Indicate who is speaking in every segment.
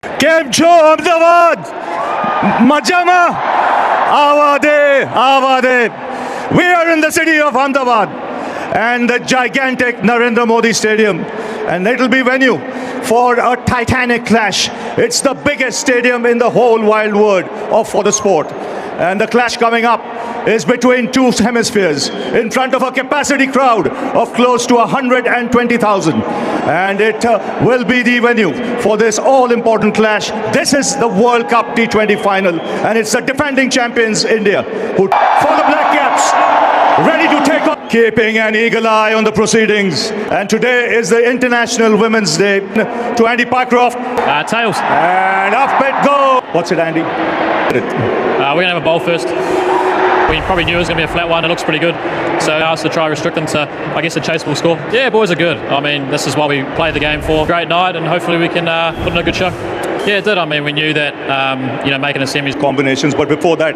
Speaker 1: કેમ છો અમદાવાદ? મજામાં? આવા દે. We are in the city of Ahmedabad and the gigantic Narendra Modi Stadium, and it will be venue for a titanic clash. It's the biggest stadium in the whole wide world for the sport, and the clash coming up is between two hemispheres in front of a capacity crowd of close to 120,000, and it will be the venue for this all-important clash. This is the World Cup T20 final, and it's the defending champions India who, for the Black Caps, ready to take on, keeping an eagle eye on the proceedings. And today is the International Women's Day. To Andy Parcroft.
Speaker 2: Tails.
Speaker 1: And up it goes. What's it, Andy?
Speaker 2: We're going to have a bowl first. We probably knew it was going to be a flat one. It looks pretty good. So I asked to try restrict them to, I guess, a chaseable score. Yeah, boys are good. I mean, this is what we played the game for. Great night, and hopefully we can put in a good show. Yeah, it did. I mean, we knew that, making a semis
Speaker 1: combinations, but before that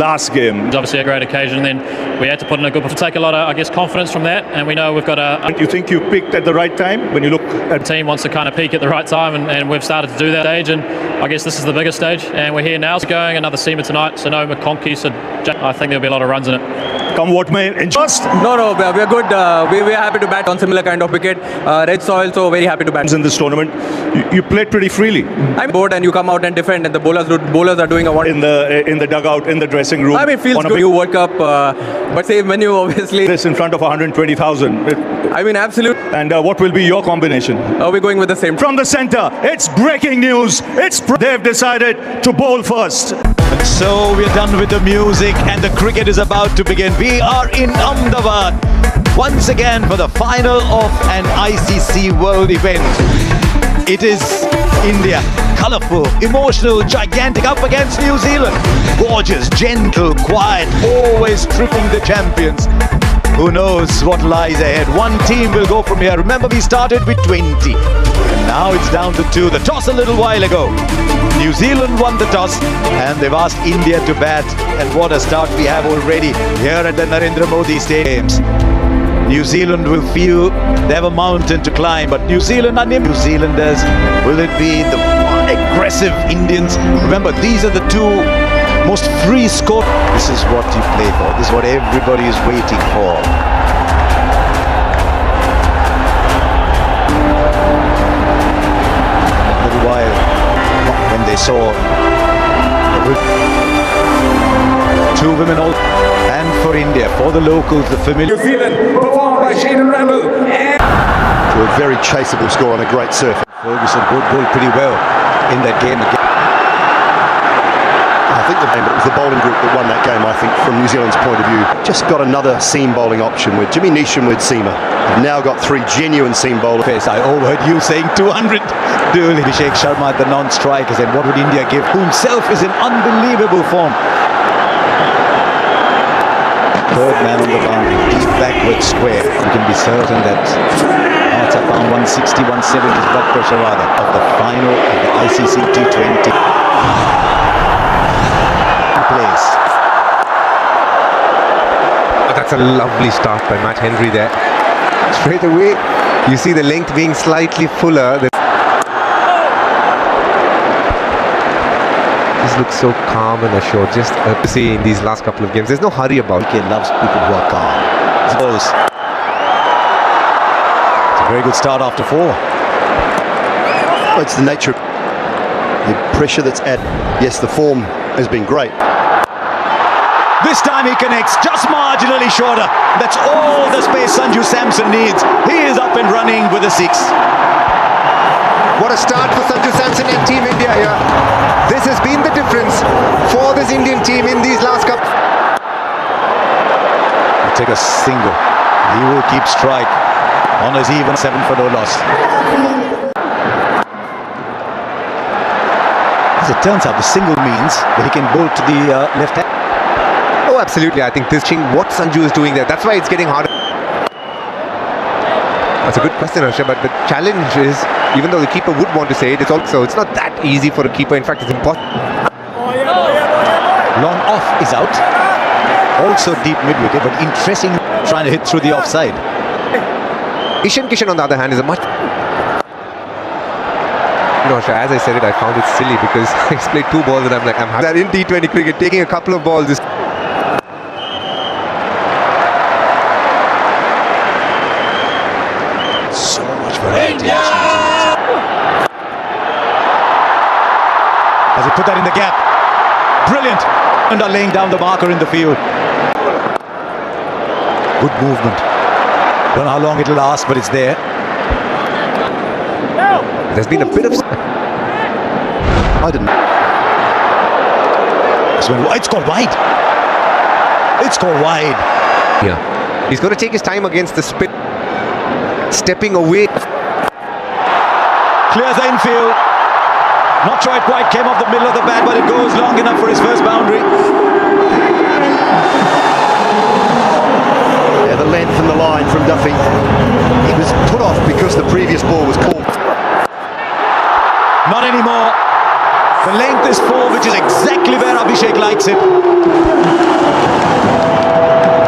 Speaker 1: last game,
Speaker 2: it was obviously a great occasion. And then we had to put in a good, to take a lot of, I guess, confidence from that. And we know we've got a.
Speaker 1: You think you peaked at the right time when you look at
Speaker 2: the team wants to kind of peak at the right time, and we've started to do that stage. And I guess this is the biggest stage, and we're here now. It's going another seamer tonight, so no McConkey. So I think there'll be a lot of runs in it.
Speaker 1: Come what may.
Speaker 3: No, we're good. We're happy to bat on similar kind of wicket. Red soil, so very happy to bat.
Speaker 1: In this tournament, you played pretty freely.
Speaker 3: I'm bored, and you come out and defend, and the bowlers are doing a lot.
Speaker 1: In the dugout, in the dressing room.
Speaker 3: I mean, it feels good. New World Cup, but same venue, obviously.
Speaker 1: This in front of 120,000.
Speaker 3: I mean, absolutely.
Speaker 1: And what will be your combination?
Speaker 3: We're going with the same.
Speaker 1: From the centre, it's breaking news. They've decided to bowl first.
Speaker 4: And so we're done with the music, and the cricket is about to begin. We are in Ahmedabad once again for the final of an ICC World event. It is India, colourful, emotional, gigantic, up against New Zealand. Gorgeous, gentle, quiet, always tripping the champions. Who knows what lies ahead? One team will go from here. Remember, we started with 20. And now it's down to 2. The toss a little while ago. New Zealand won the toss, and they've asked India to bat. And what a start we have already here at the Narendra Modi Stadiums. New Zealand will feel they have a mountain to climb, but New Zealanders, will it be the aggressive Indians? Remember, these are the two most free score. This is what you play for. This is what everybody is waiting for. A little while when they saw two women all, and for India, for the locals, the familiar.
Speaker 5: New Zealand performed by Shane Ramble.
Speaker 6: To a very chaseable score on a great surface.
Speaker 4: Ferguson bowled pretty well in that game again.
Speaker 6: I think it was the bowling group that won that game, I think, from New Zealand's point of view. Just got another seam bowling option with Jimmy Neesham with seamer. They've now got 3 genuine seam bowlers.
Speaker 4: I overheard you saying 200. Duly. Abhishek Sharma, the non-striker, said, what would India give? Who himself is in unbelievable form. Third man on the boundary, deep backward square. You can be certain that hearts are found 160, 170 blood pressure rather of the final of the ICC T20. Place.
Speaker 7: That's a lovely start by Matt Henry there. Straight away, you see the length being slightly fuller. This looks so calm and assured. Just to see in these last couple of games, there's no hurry about it.
Speaker 4: He loves people who are calm. It's a very good start after 4.
Speaker 6: Well, it's the nature of the pressure that's added. Yes, the form has been great.
Speaker 4: This time he connects just marginally shorter. That's all the space Sanju Samson needs. He is up and running with a 6.
Speaker 8: What a start for Sanju Samson and Team India here. This has been the difference for this Indian team in these last couple.
Speaker 4: He'll take a single. He will keep strike on his even 7 for no loss. As it turns out, the single means that he can bowl to the left hand.
Speaker 7: Oh, absolutely. I think this thing, what Sanju is doing there, that's why it's getting harder. That's a good question, Harsha, but the challenge is, even though the keeper would want to say it, it's not that easy for a keeper. In fact, it's impossible.
Speaker 4: Long off is out. Also deep mid-wicket, but interesting trying to hit through the offside.
Speaker 7: Ishan Kishan, on the other hand, is a much... No, Shah, as I said it, I found it silly because he's played 2 balls and I'm like, I'm happy that in T20 cricket, taking a couple of balls is...
Speaker 4: So much variety. As he put that in the gap. Brilliant. And are laying down the marker in the field. Good movement. Don't know how long it'll last, but it's there.
Speaker 7: There's been a bit of...
Speaker 6: I didn't.
Speaker 4: It's gone wide. It's gone wide.
Speaker 7: Yeah. He's going to take his time against the spin. Stepping away.
Speaker 4: Clears the infield. Not sure it quite came off the middle of the bat, but it goes long enough for his first boundary.
Speaker 6: Yeah, the length and the line from Duffy. He was put off because the previous ball was called.
Speaker 4: Not anymore. The length is 4, which is exactly where Abhishek likes it.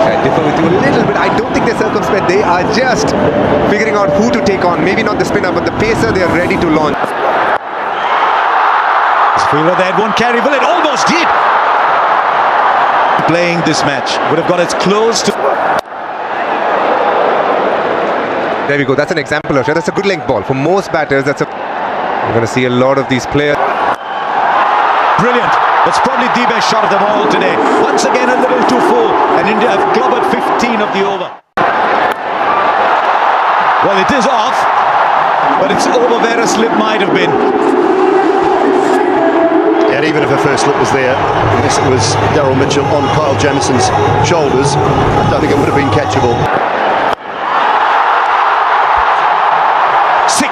Speaker 7: I differ with you a little bit. I don't think they're circumspect. They are just figuring out who to take on. Maybe not the spinner, but the pacer, they are ready to launch.
Speaker 4: This fielder there won't carry. Well, it almost did. Playing this match would have got as close to...
Speaker 7: There we go. That's an example of... That's a good length ball. For most batters, that's a... We're going to see a lot of these players.
Speaker 4: Brilliant. That's probably the best shot of them all today. Once again, a little too full. And India have clobbered 15 of the over. Well, it is off. But it's over where a slip might have been.
Speaker 6: And even if a first slip was there, unless it was Daryl Mitchell on Kyle Jamison's shoulders, I don't think it would have been catchable.
Speaker 4: 6.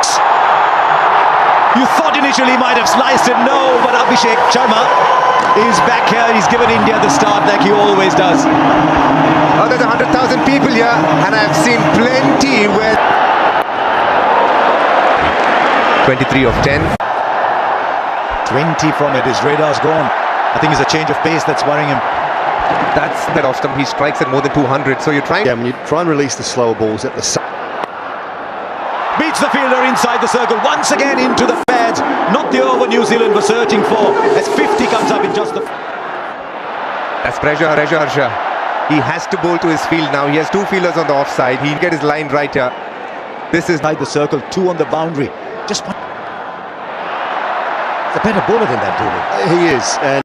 Speaker 4: You thought initially he might have sliced it. No, but Abhishek Sharma is back here. He's given India the start like he always does.
Speaker 8: Oh, there's 100,000 people here, and I've seen plenty where...
Speaker 7: 23 of 10.
Speaker 4: 20 from it. His radar's gone. I think it's a change of pace that's worrying him.
Speaker 7: That's that off stump. He strikes at more than 200. So you're trying...
Speaker 6: Yeah, when you try and release the slower balls at the...
Speaker 4: Beats the fielder inside the circle. Once again into the pads. Not the over New Zealand were searching for. As 50 comes up in just the...
Speaker 7: That's pressure, Harsha. He has to bowl to his field now. He has 2 fielders on the offside. He'll get his line right here. This is...
Speaker 4: Inside the circle, 2 on the boundary. Just one... The better bowler than that, Dooley.
Speaker 6: He is, and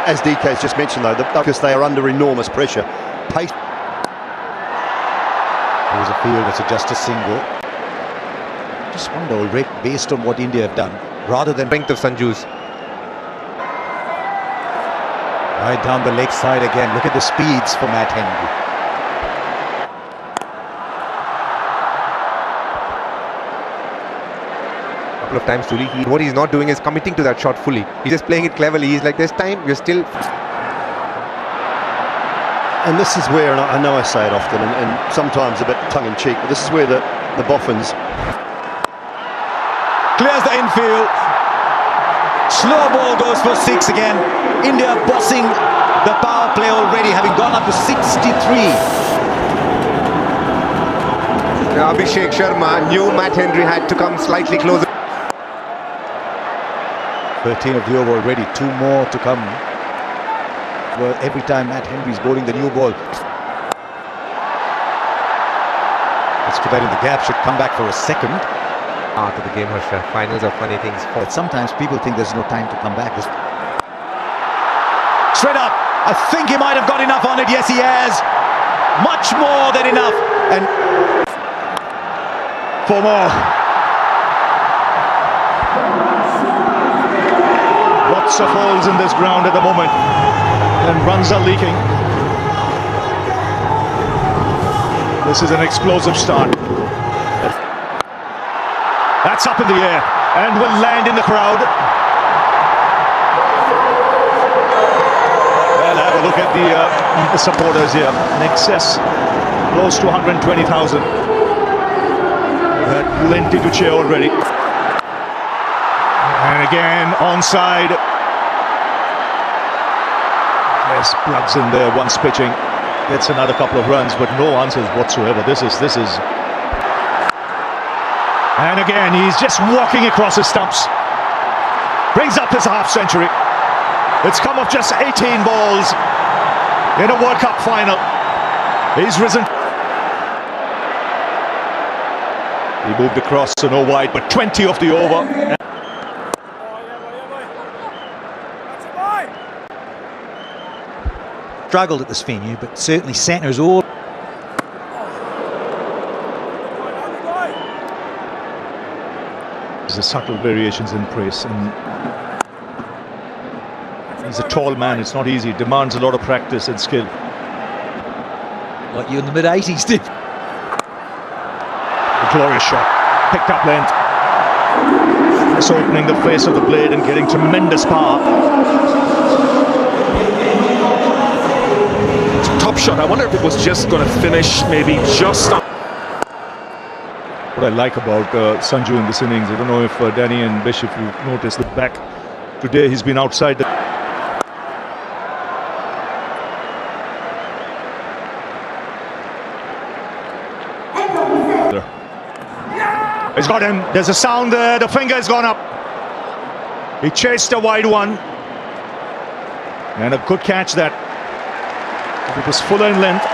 Speaker 6: as DK's just mentioned though, because they are under enormous pressure. Pace.
Speaker 4: It was a field that's just a single. Just wonder already, based on what India have done, rather than
Speaker 7: strength of Sanju's.
Speaker 4: Right down the leg side again. Look at the speeds for Matt Henry.
Speaker 7: Of times truly, what he's not doing is committing to that shot fully. He's just playing it cleverly. He's like, this time we're still...
Speaker 6: And this is where, and I know I say it often, and sometimes a bit tongue-in-cheek, but this is where the Boffins...
Speaker 4: Clears the infield. Slow ball goes for 6 again. India bossing the power play already, having gone up to 63.
Speaker 7: Abhishek Sharma knew Matt Henry had to come slightly closer.
Speaker 4: 13 of the over already, 2 more to come. Well, every time Matt Henry's bowling the new ball. Let's put that in the gap, should come back for a second.
Speaker 7: After the game, Harsha. Finals are funny things.
Speaker 4: But sometimes people think there's no time to come back. Straight up, I think he might have got enough on it. Yes, he has. Much more than enough. And 4 more.
Speaker 1: Lots of holes in this ground at the moment, and runs are leaking. This is an explosive start. That's up in the air and will land in the crowd. Well, have a look at the supporters here. In excess, close to 120,000. Had plenty to cheer already. And again, onside. Yes, plugs in there once pitching. Gets another couple of runs, but no answers whatsoever. This is... And again, he's just walking across the stumps. brings up his half-century. It's come off just 18 balls in a World Cup final. He's risen. He moved across to no wide, but 20 off the over.
Speaker 4: Struggled at this venue, but certainly Santner's all.
Speaker 1: There's the subtle variations in pace, and he's a tall man. It's not easy. It demands a lot of practice and skill.
Speaker 4: Like you in the mid-80s did.
Speaker 1: A glorious shot, picked up length. It's opening the face of the blade and getting tremendous power.
Speaker 5: Top shot. I wonder if it was just going to finish maybe just on.
Speaker 1: What I like about Sanju in this innings, I don't know if Danny and Bishop, you've noticed the back. Today he's been outside the... He's got him. There's a sound there. The finger has gone up. He chased a wide one. And a good catch that. It was fuller in length.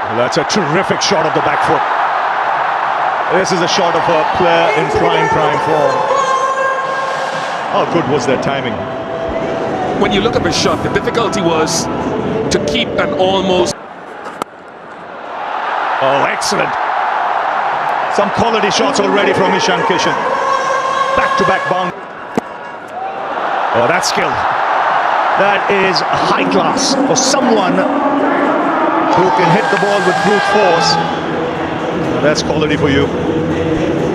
Speaker 1: Well, that's a terrific shot of the back foot. This is a shot of a player in prime form. How good was that timing?
Speaker 5: When you look at the shot, the difficulty was to keep an almost.
Speaker 1: Oh, excellent. Some quality shots already from Ishan Kishan. Back-to-back bound. Oh, that's skill. That is high class for someone who can hit the ball with brute force. That's quality for you.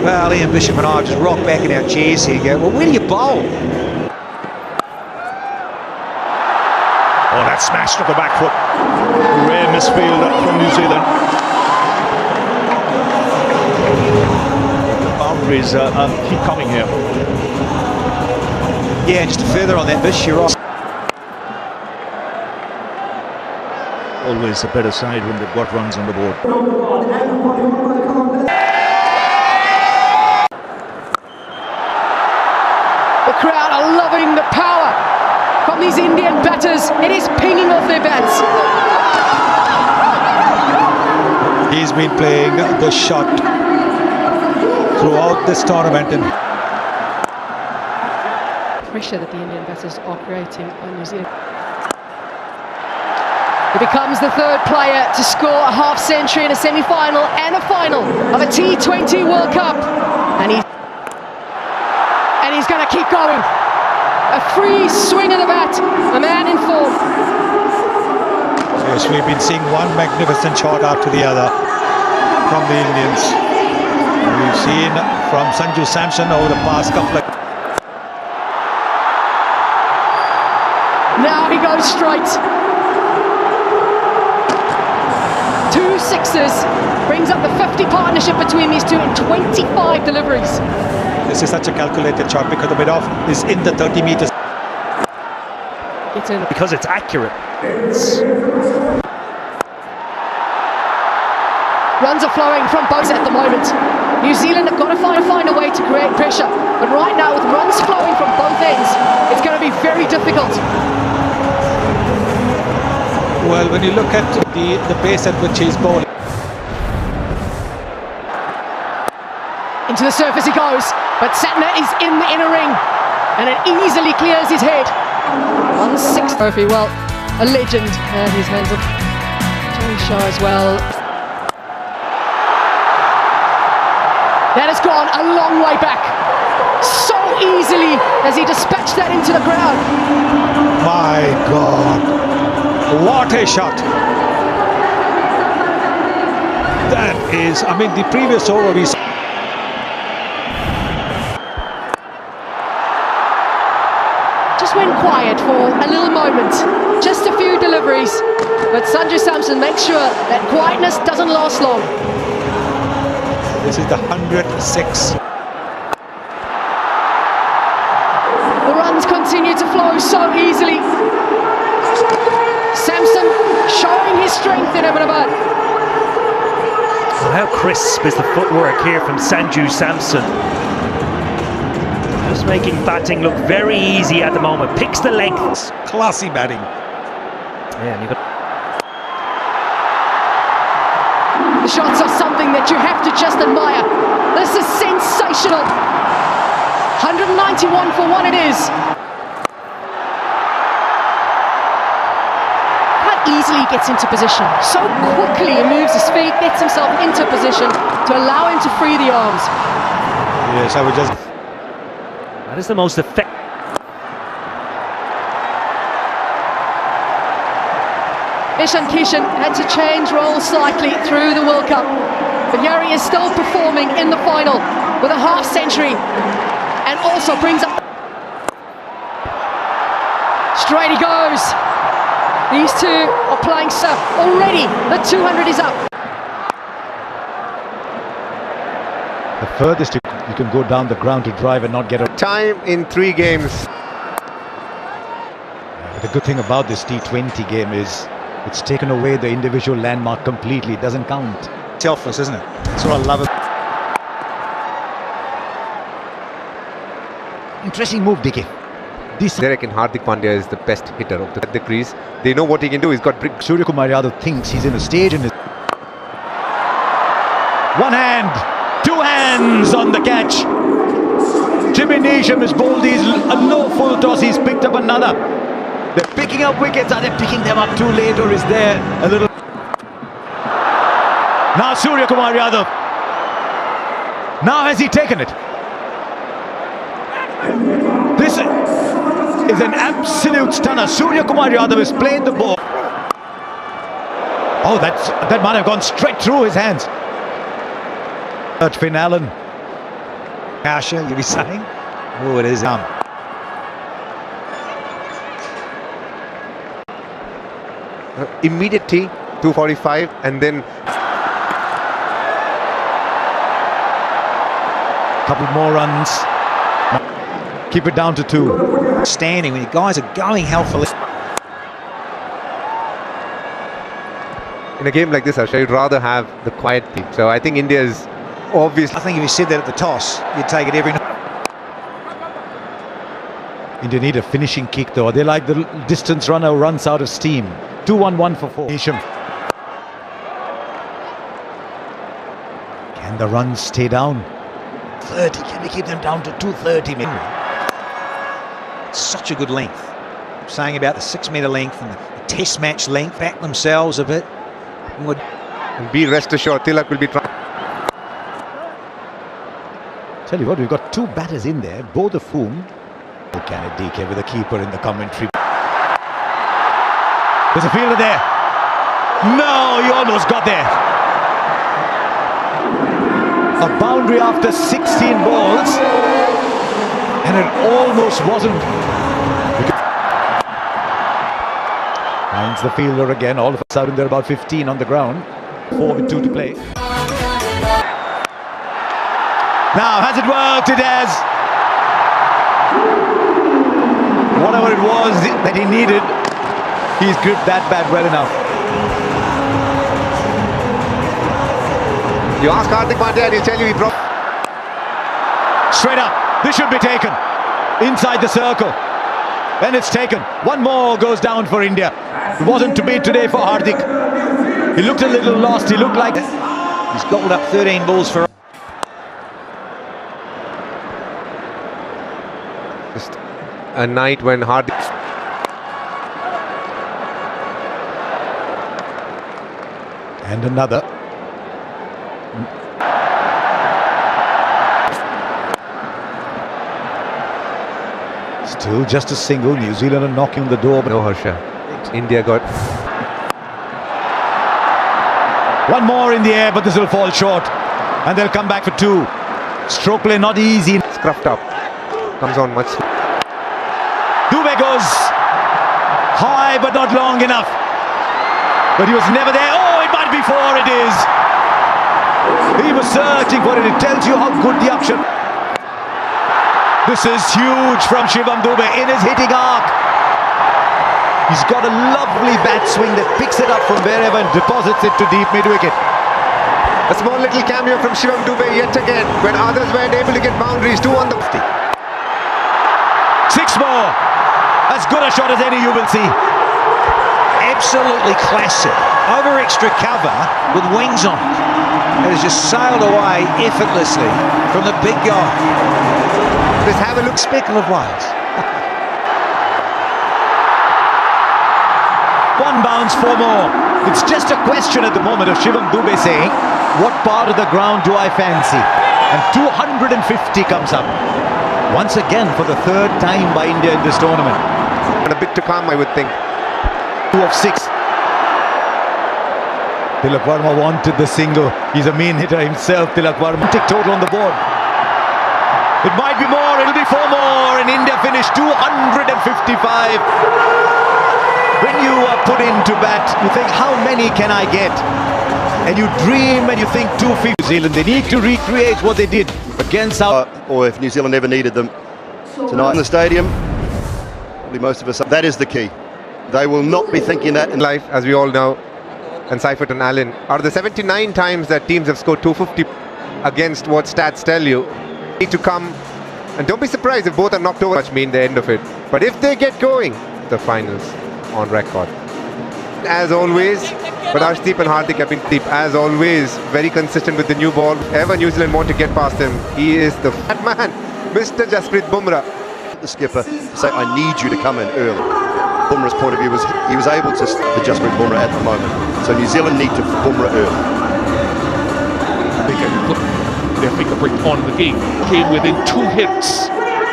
Speaker 4: Well, Ian Bishop and I just rock back in our chairs here and go, well, where do you bowl?
Speaker 1: Oh, that smashed at the back foot. Rare misfield from New Zealand. The boundaries keep coming here.
Speaker 4: Yeah, just further on that, Bish, you're right.
Speaker 1: Always a better side when they've got runs on the board.
Speaker 9: The crowd are loving the power from these Indian batters. It is pinging off their bats.
Speaker 4: He's been playing the shot throughout this tournament. And
Speaker 9: pressure that the Indian batters are creating on New Zealand. He becomes the third player to score a half-century in a semi-final and a final of a T20 World Cup. And he's going to keep going. A free swing of the bat, a man in form.
Speaker 4: yes, we've been seeing one magnificent shot after the other from the Indians. We've seen from Sanju Samson over the past couple of...
Speaker 9: Now he goes straight. 2 sixes, brings up the 50 partnership between these two in 25 deliveries.
Speaker 4: This is such a calculated shot because the mid-off is in the 30 meters.
Speaker 9: Gets in.
Speaker 10: Because it's accurate.
Speaker 9: Runs are flowing from both at the moment. New Zealand have got to find a way to create pressure. But right now, with runs flowing from both ends, it's going to be very difficult.
Speaker 4: Well, when you look at the pace at which he's bowling.
Speaker 9: Into the surface he goes, but Santner is in the inner ring, and it easily clears his head. 1/6 trophy, well, a legend, and his hands up. Johnny Shaw as well. That has gone a long way back. So easily as he dispatched that into the crowd.
Speaker 4: My God, what a shot. That is, I mean, the previous over we saw.
Speaker 9: Just went quiet for a little moment, just a few deliveries, but Sanju Samson makes sure that quietness doesn't last long.
Speaker 4: This is the 106.
Speaker 9: The runs continue to flow so easily. Samson showing his strength in Ahmedabad.
Speaker 10: Well, how crisp is the footwork here from Sanju Samson? just making batting look very easy at the moment. Picks the length.
Speaker 4: Classy batting.
Speaker 10: Yeah, and you've got...
Speaker 9: The shots are something that you have to just admire. This is sensational. 191 for one it is. Quite easily he gets into position. So quickly he moves his feet, gets himself into position to allow him to free the arms.
Speaker 4: Yes, I would just...
Speaker 10: That is the most effective.
Speaker 9: Ishan Kishan had to change roles slightly through the World Cup, but here he is still performing in the final with a half century and also brings up... Straight he goes. These two are playing so already. The 200 is up.
Speaker 4: The furthest you can go down the ground to drive and not get a...
Speaker 8: Time in 3 games.
Speaker 4: The good thing about this T20 game is it's taken away the individual landmark completely. It doesn't count. Selfless, isn't it? That's what I love it. Interesting move, Dicky.
Speaker 7: I reckon Hardik Pandya is the best hitter of the crease. They know what he can do. He's got...
Speaker 4: Surya Kumar Yadav thinks he's in a stage and... One hand, 2 hands on the catch. Jimmy Neesham is bowled. He's a no full toss. He's picked up another. They're picking up wickets. Are they picking them up too late, or is there a little... Now Surya Kumar Yadav. Now has he taken it? This is an absolute stunner. Surya Kumar Yadav has played the ball. Oh, that might have gone straight through his hands. Finn Allen. Kasha, you'll be saying? Oh, it is.
Speaker 7: Immediate tee, 245, and then...
Speaker 4: Couple more runs. Keep it down to 2. Standing when you guys are going healthily.
Speaker 7: In a game like this, I'd rather have the quiet team. So I think India is obviously...
Speaker 4: I think if you said that at the toss, you'd take it every night. India need a finishing kick though. They like the distance runner who runs out of steam. 2-1-1 for 4. Neesham. Can the runs stay down? 30. Can we keep them down to 230? Such a good length. I'm saying about the 6 metre length and the test match length. Back themselves a bit.
Speaker 7: And be rest assured, Tilak will be trying.
Speaker 4: Tell you what, we've got 2 batters in there, both of whom... Can it DK with a keeper in the commentary? There's a fielder there. No, he almost got there. A boundary after 16 balls. And it almost wasn't. Finds the fielder again. All of a sudden they're about 15 on the ground. 4 with 2 to play. Now, has it worked? It has. Whatever it was that he needed, he's gripped that bat well enough.
Speaker 8: You ask Hardik Pandya, he'll tell you he broke.
Speaker 4: Straight up. This should be taken. Inside the circle. And it's taken. 1 more goes down for India. It wasn't to be today for Hardik. He looked a little lost. He looked like... He's gobbled up 13 balls for...
Speaker 7: Just a night when Hardik...
Speaker 4: And another. Still just a single. New Zealand are knocking the door. But
Speaker 7: no, Harsha. India got...
Speaker 4: 1 more in the air, but this will fall short. And they'll come back for 2. Stroke play not easy.
Speaker 7: Scruffed up. Comes on much.
Speaker 4: Dubé goes high, but not long enough. But he was never there. Oh, it might be 4. It is. He was searching for it. It tells you how good the action. This is huge from Shivam Dubé in his hitting arc. He's got a lovely bat swing that picks it up from wherever and deposits it to deep mid-wicket.
Speaker 8: A small little cameo from Shivam Dubé yet again when others weren't able to get boundaries. 2 on the...
Speaker 4: once more. As good a shot as any you will see.
Speaker 11: Absolutely classic. Over extra cover with wings on. It has just sailed away effortlessly from the big guy.
Speaker 8: Let's have a look.
Speaker 11: Speckle of Wales.
Speaker 4: One bounce, 4 more. It's just a question at the moment of Shivam Dubey saying, what part of the ground do I fancy? And 250 comes up. Once again for the 3rd time by India in this tournament.
Speaker 7: And a bit to come, I would think.
Speaker 4: 2 of 6. Tilak Varma wanted the single. He's a mean hitter himself, Tilak Varma. Tick total on the board. It might be more, it'll be 4 more, and India finish 255. When you are put into bat, you think, how many can I get? And you dream and you think 250. New Zealand, they need to recreate what they did against South.
Speaker 6: Or if New Zealand ever needed them tonight in the stadium, probably most of us. That is the key. They will not be thinking that in
Speaker 7: Life, as we all know, and Seifert and Allen, out of the 79 times that teams have scored 250 against what stats tell you, need to come, and don't be surprised if both are knocked over, much mean the end of it. But if they get going, the finals on record. As always, but Arshdeep and Hardik have been deep, as always, very consistent with the new ball. Ever New Zealand want to get past him, he is the fat man, Mr. Jasprit Bumrah.
Speaker 6: the skipper to say, I need you to come in early. Bumrah's point of view was he was able to Jasprit Bumrah at the moment. So New Zealand need to Bumrah early.
Speaker 5: They can put their fingerprint on the game. Came within 2 hits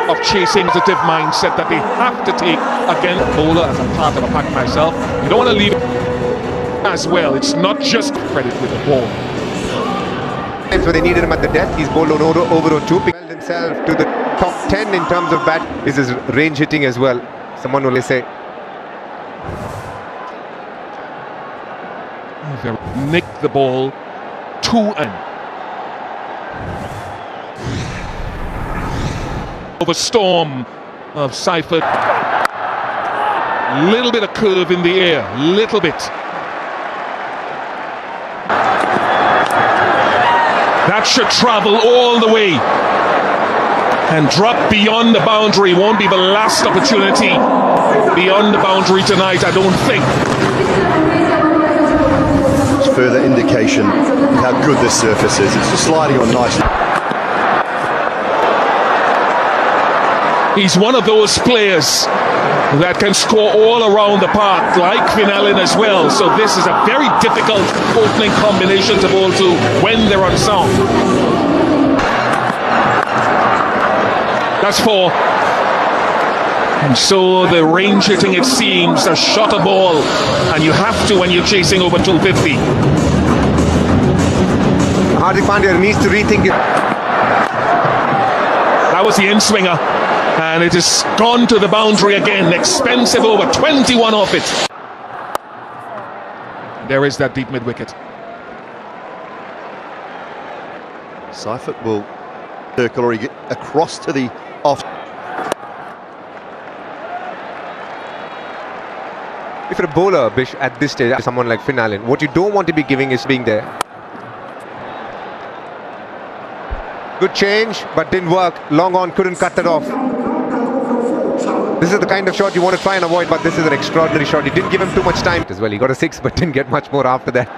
Speaker 5: of chasing positive mindset that they have to take against the bowler as a part of a pack myself. You don't want to leave it as well. It's not just credit with the ball.
Speaker 7: Times when they needed him at the death, he's bowled on over 2, picked himself to the top 10 in terms of bat. This is range hitting as well. Someone will say.
Speaker 5: They nicked the ball 2 and over storm of Seifert. Little bit of curve in the air, little bit. That should travel all the way and drop beyond the boundary. Won't be the last opportunity beyond the boundary tonight, I don't think.
Speaker 6: It's further indication of how good this surface is. It's just sliding on nicely.
Speaker 5: He's one of those players that can score all around the park, like Finalin as well. So this is a very difficult opening combination to bowl to when they're on sound. That's 4. And so the range hitting, it seems, a shot a ball, and you have to when you're chasing over 250.
Speaker 7: Hardik Pandya needs to rethink it.
Speaker 5: That was the in-swinger, and it has gone to the boundary again. Expensive over, 21 off it. There is that deep mid-wicket.
Speaker 6: Seifert will circle or he get across to the off.
Speaker 7: If you're a bowler, Bish, at this stage, someone like Finalin, what you don't want to be giving is being there. Good change, but didn't work. Long on, couldn't cut that off. This is the kind of shot you want to try and avoid, but this is an extraordinary shot. He didn't give him too much time as well. He got a 6, but didn't get much more after that.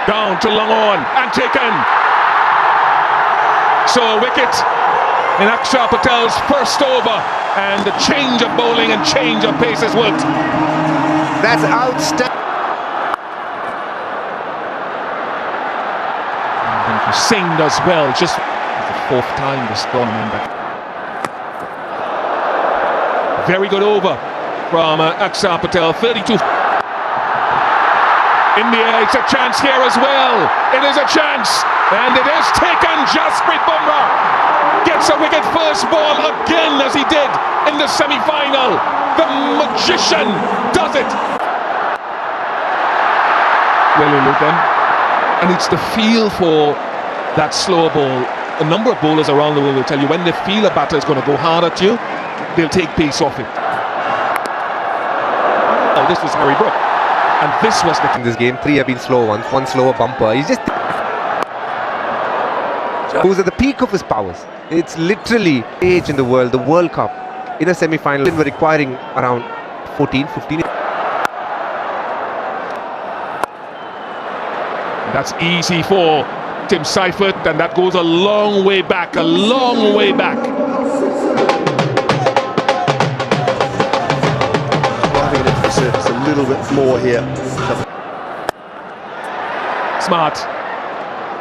Speaker 5: Down to long on and taken. So a wicket in Akshar Patel's first over, and the change of bowling and change of pace has worked.
Speaker 7: That's outstanding.
Speaker 5: Singh does well, just the 4th time this tournament. Very good over from Akshar Patel, 32. In the air, it's a chance here as well. It is a chance, and it is taken. Jasprit Bumrah gets a wicket first ball again, as he did in the semi-final. The magician does it. Well, Luton, and it's the feel for that slow ball. A number of bowlers around the world will tell you when they feel a batter is going to go hard at you, they'll take pace off it. Oh, this was Harry Brook, and this was the...
Speaker 7: In this game, 3 have been slow ones, 1 slower bumper. He's just... who's at the peak of his powers. It's literally age in the World Cup. In a semi-final, we're requiring around 14, 15.
Speaker 5: That's easy for Tim Seifert, and that goes a long way back, a long way back.
Speaker 6: Driving it into the surface a little bit more here.
Speaker 5: Smart,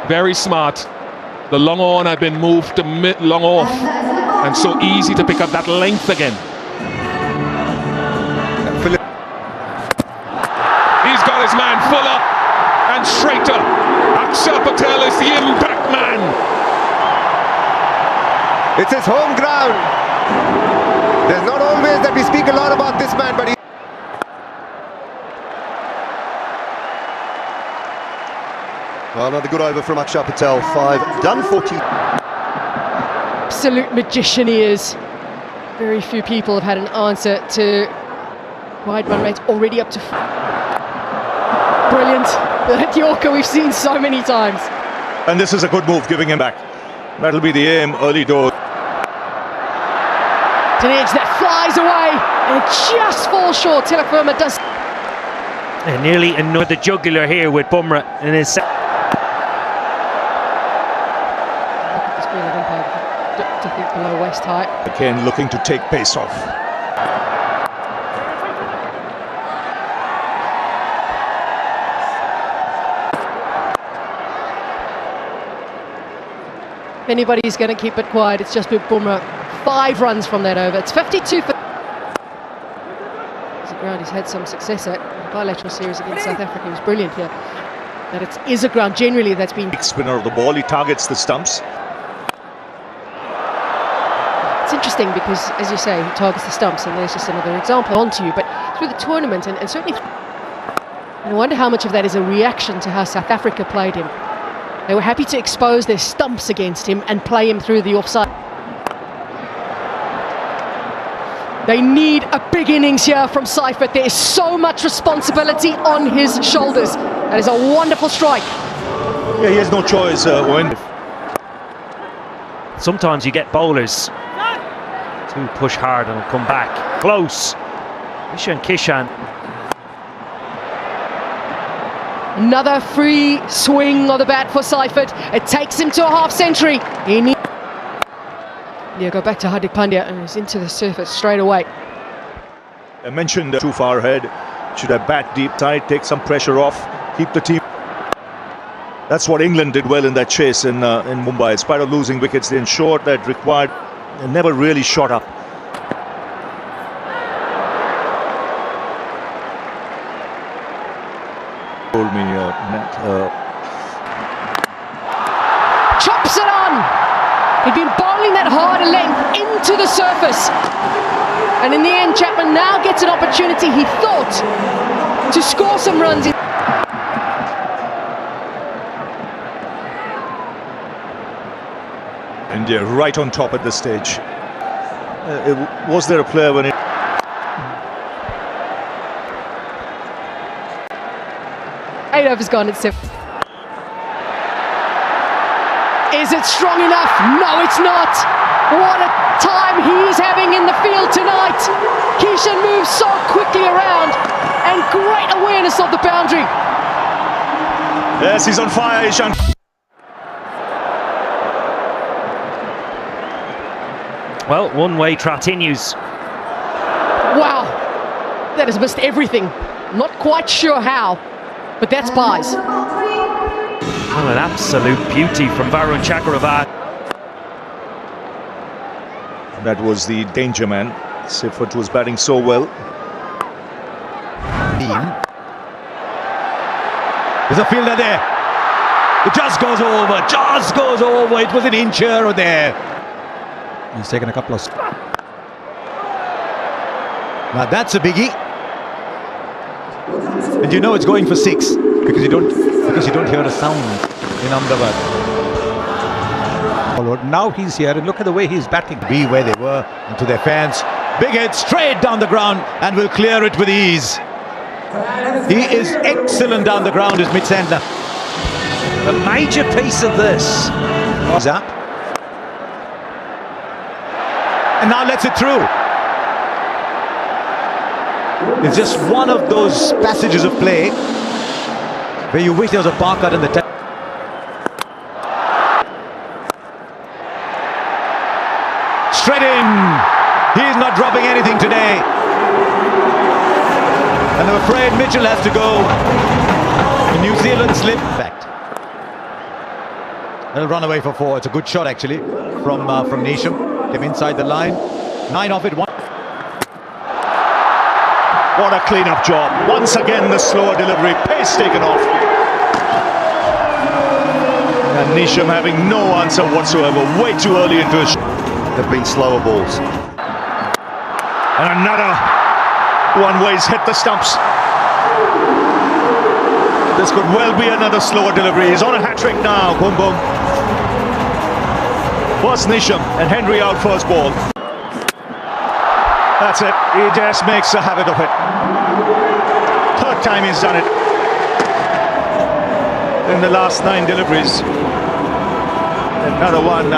Speaker 5: very smart. The long on had been moved to long off, and so easy to pick up that length again. He's got his man Fuller and straighter. Akshar Patel is the impact man.
Speaker 7: It's his home ground. There's not always that we speak a lot about this man, but he...
Speaker 6: Well, another good over from Akshar Patel. 5 done 40.
Speaker 9: Absolute magician he is. Very few people have had an answer to wide run rates already up to... Brilliant. That Yorker we've seen so many times.
Speaker 1: And this is a good move, giving him back. That'll be the aim, early door.
Speaker 9: It's an edge that flies away, and it just falls short. Tilakverma does...
Speaker 10: And nearly annoyed the jugular here with Bumrah in his...
Speaker 9: Look at this brilliant impact. To think below waist height.
Speaker 1: Again, looking to take pace off.
Speaker 9: If anybody's going to keep it quiet, it's just Bumrah. 5 runs from that over. It's 52 for... It's a ground he's had some success at. The bilateral series against South Africa was brilliant here. That it is a ground generally that's been...
Speaker 1: Big spinner of the ball, he targets the stumps.
Speaker 9: It's interesting because, as you say, he targets the stumps, and there's just another example onto you. But through the tournament, and certainly... I wonder how much of that is a reaction to how South Africa played him. They were happy to expose their stumps against him and play him through the offside. They need a big innings here from Seifert. There is so much responsibility on his shoulders. That is a wonderful strike.
Speaker 1: Yeah, he has no choice, Owen.
Speaker 10: Sometimes you get bowlers to push hard and come back. Close. Kishan.
Speaker 9: Another free swing of the bat for Seifert. It takes him to a half century. Yeah, go back to Hardik Pandya, and he's into the surface straight away.
Speaker 1: I mentioned too far ahead. Should have bat deep side, take some pressure off, keep the team. That's what England did well in that chase in Mumbai. In spite of losing wickets, they ensured that required and never really shot up. Told me, Matt.
Speaker 9: Chops it on! He'd been bowling that harder length into the surface. And in the end, Chapman now gets an opportunity, he thought, to score some runs.
Speaker 1: India right on top at this stage. Was there a player when it...
Speaker 9: Eight overs gone at 7. Is it strong enough? No, it's not. What a time he's having in the field tonight. Kishan moves so quickly around, and great awareness of the boundary.
Speaker 1: Yes, he's on fire, Ishan.
Speaker 10: Well, one-way continues.
Speaker 9: Wow, that has missed everything. Not quite sure how, but that's pies.
Speaker 10: Well, an absolute beauty from Varun Chakravarti.
Speaker 1: That was the danger man. Seifert was batting so well.
Speaker 4: There's a fielder there. It just goes over. It was an inch here or there. He's taken a couple of... Now that's a biggie. And you know it's going for 6 because you don't hear a sound in Ahmedabad. Now he's here, and look at the way he's batting. Be where they were, and to their fans. Big hit straight down the ground and will clear it with ease. He is excellent down the ground, is Mitch Sandler.
Speaker 10: The major piece of this
Speaker 4: Zap. And now lets it through. It's just one of those passages of play where you wish there was a bar cut in the straight in. He's not dropping anything today. And I'm afraid Mitchell has to go. The New Zealand slip back. They'll run away for 4. It's a good shot actually from Neesham. Came inside the line. 9 off it. 1.
Speaker 1: What a clean-up job. Once again, the slower delivery. Pace taken off. And Neesham having no answer whatsoever. Way too early into his...
Speaker 6: There have been slower balls.
Speaker 1: And another one where he's hit the stumps. This could well be another slower delivery. He's on a hat-trick now, Kumbung. First Neesham and Henry out first ball. That's it. He just makes a habit of it. Third time he's done it in the last 9 deliveries. Another one.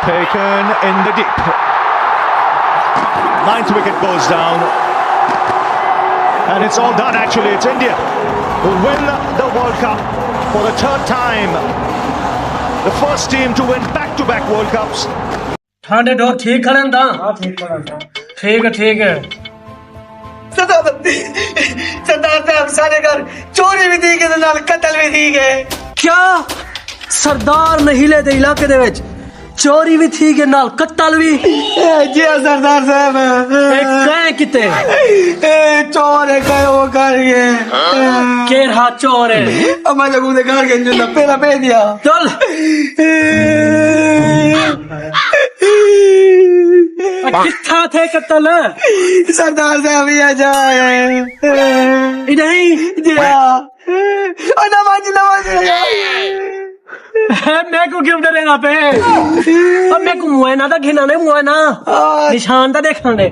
Speaker 1: Taken in the deep. 9th wicket goes down. And it's all done actually. It's India who win the World Cup for the 3rd time. The first team to win back-to-back World Cups.
Speaker 12: ठाणे डो ठीक करन दा ठीक है
Speaker 13: सरदार साहब सारे घर चोरी भी दी गए नाल कत्ल भी दी गए
Speaker 12: क्या सरदार नहीले दे इलाके दे विच चोरी भी थी के नाल कत्ल भी
Speaker 13: जी सरदार साहब
Speaker 12: कह किते
Speaker 13: चोर है कहे वो कर ये
Speaker 12: केर हाथ चोर है
Speaker 13: हमारे लोगों ने घर के जो पहला पे दिया
Speaker 12: चल किथा थे कत्ल
Speaker 13: सरदार साहब ये जाए
Speaker 12: नहीं
Speaker 13: जी नवाज
Speaker 12: मैं को क्यों डरेगा पे अब मैं को मुआयना दा घिना ने मुआयना निशान दा देखना ने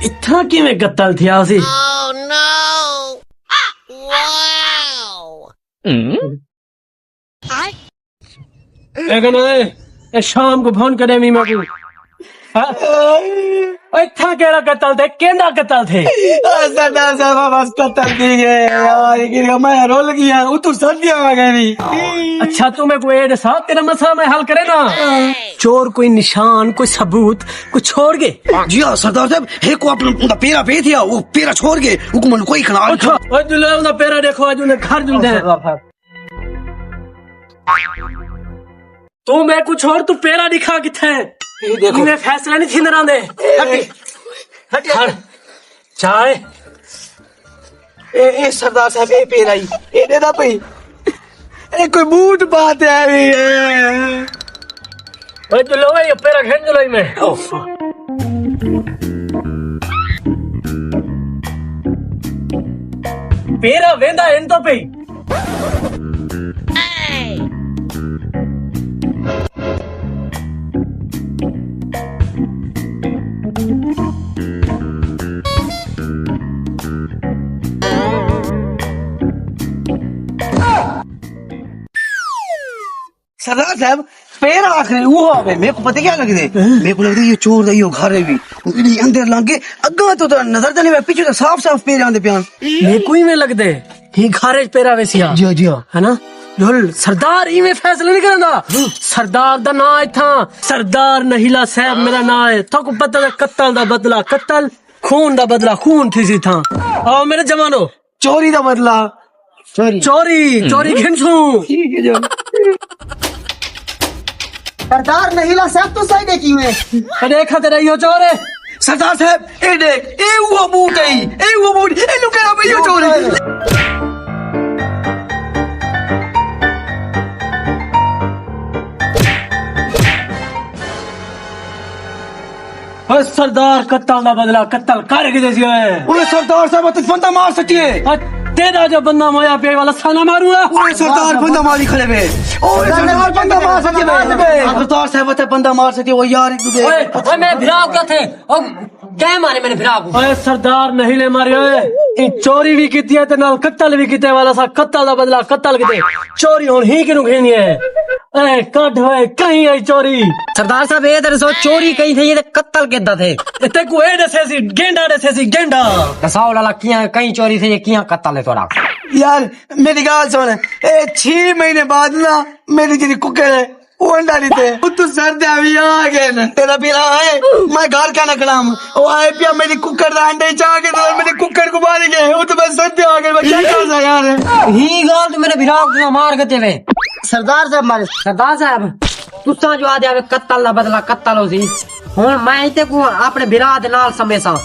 Speaker 12: इतना किवें कत्ल थिया सी ए शाम को फोन करे मी मेरे को इतना केड़ा कत्ल थे केंदा कत्ल थे
Speaker 13: सरदार साहब बस कत्ल दी गए यार ये मैं रोल गया वो तो सर्दियां आ गई
Speaker 12: अच्छा तू मेरे को ये दसा तेरा मसला मैं हल करे ना चोर कोई निशान कोई सबूत कुछ छोड़ गए
Speaker 13: जी हां सरदार साहब हे को अपना पेरा पे थिया वो पेरा छोड़ गए हुकुम कोई खना
Speaker 12: ओ दुल्ला ना पेरा देखो आज उन्हें घर जुल दे तू मैं कुछ और तू पेरा दिखा किथे देखो मैं फैसला नहीं थी ना दे हट चाय
Speaker 13: ए सरदार साहब ए पेराई ए दे दा पई ए कोई बूट बात है
Speaker 12: ओए तो लो ये पेरा खेल लो में पेरा वेंदा इन तो पे
Speaker 13: सरदार साहब पेड़ आखिरी वो हो गए मेरे को पता क्या लग दे मेरे को लगता है ये चोर दा यो घर है भी अंदर लंगे अग्गा तो नजर तो नहीं मैं पीछे तो साफ साफ पेड़ आंदे प्यान
Speaker 12: मेरे को ही में लग दे ही घर पेरा वैसिया
Speaker 13: जी
Speaker 12: है ना ढोल सरदार ही में फैसला नहीं करना सरदार दा ना था सरदार नहीला साहब मेरा ना है तो को पता है कत्ल दा बदला कत्ल खून दा बदला खून थी सी था आओ मेरे जवानो
Speaker 13: चोरी दा बदला
Speaker 12: चोरी घिनसू
Speaker 13: सरदार नहीला साहब तो सही देखी हुए
Speaker 12: देखा तेरा यो चोर है
Speaker 13: सरदार साहब ए देख ए वो बूट ए लुकेरा पे यो चोर है
Speaker 12: सरदार कत्ल दा बदला कत्ल कर के देसी है
Speaker 13: ओए सरदार साहब तो फंदा मार सटिए
Speaker 12: तेरा जो बंदा मोया पे वाला साना मारूंगा
Speaker 13: ओए सरदार बंदा मारी खड़े बे ओए सरदार बंदा मार सके बे सरदार साहब ते बंदा मार सके ओ यार एक दूसरे
Speaker 12: ओए मैं भिरा क्या थे ओ क्या मारे मैंने भिरा को ओए सरदार नहीं ले मारे ओए ई चोरी भी कीती है ते नाल कत्ल भी कीते वाला सा कत्ल दा बदला कत्ल कीते चोरी हुन ही किनु खेनी है ए कट होए कहीं आई चोरी
Speaker 14: सरदार साहब ये दरसो चोरी कहीं थे ये कत्ल केदा थे
Speaker 12: इते को ए दसे सी गेंडा दसे सी गेंडा
Speaker 14: दसाओ लाला किया कहीं चोरी थे ये किया कत्ल है थोड़ा
Speaker 13: यार मेरी गाल सुन ए 6 महीने बाद ना मेरी जेडी कुकर है वो अंडा नहीं थे तू सर दे अभी आ गए तेरा बिरा है मैं घर का नकलाम वो आए पिया मेरी कुकर दा अंडे चाह के तो मेरी कुकर को मार गए वो तो मैं सर दे आ गए मैं क्या कर सकता यार
Speaker 14: ही गाल तो मेरे बिरा को मार के देवे सरदार साहब मारे सरदार साहब तुसा जो आ दे कत्ल दा बदला कत्ल हो सी हुन मैं इते को अपने बिरा दे नाल समेसा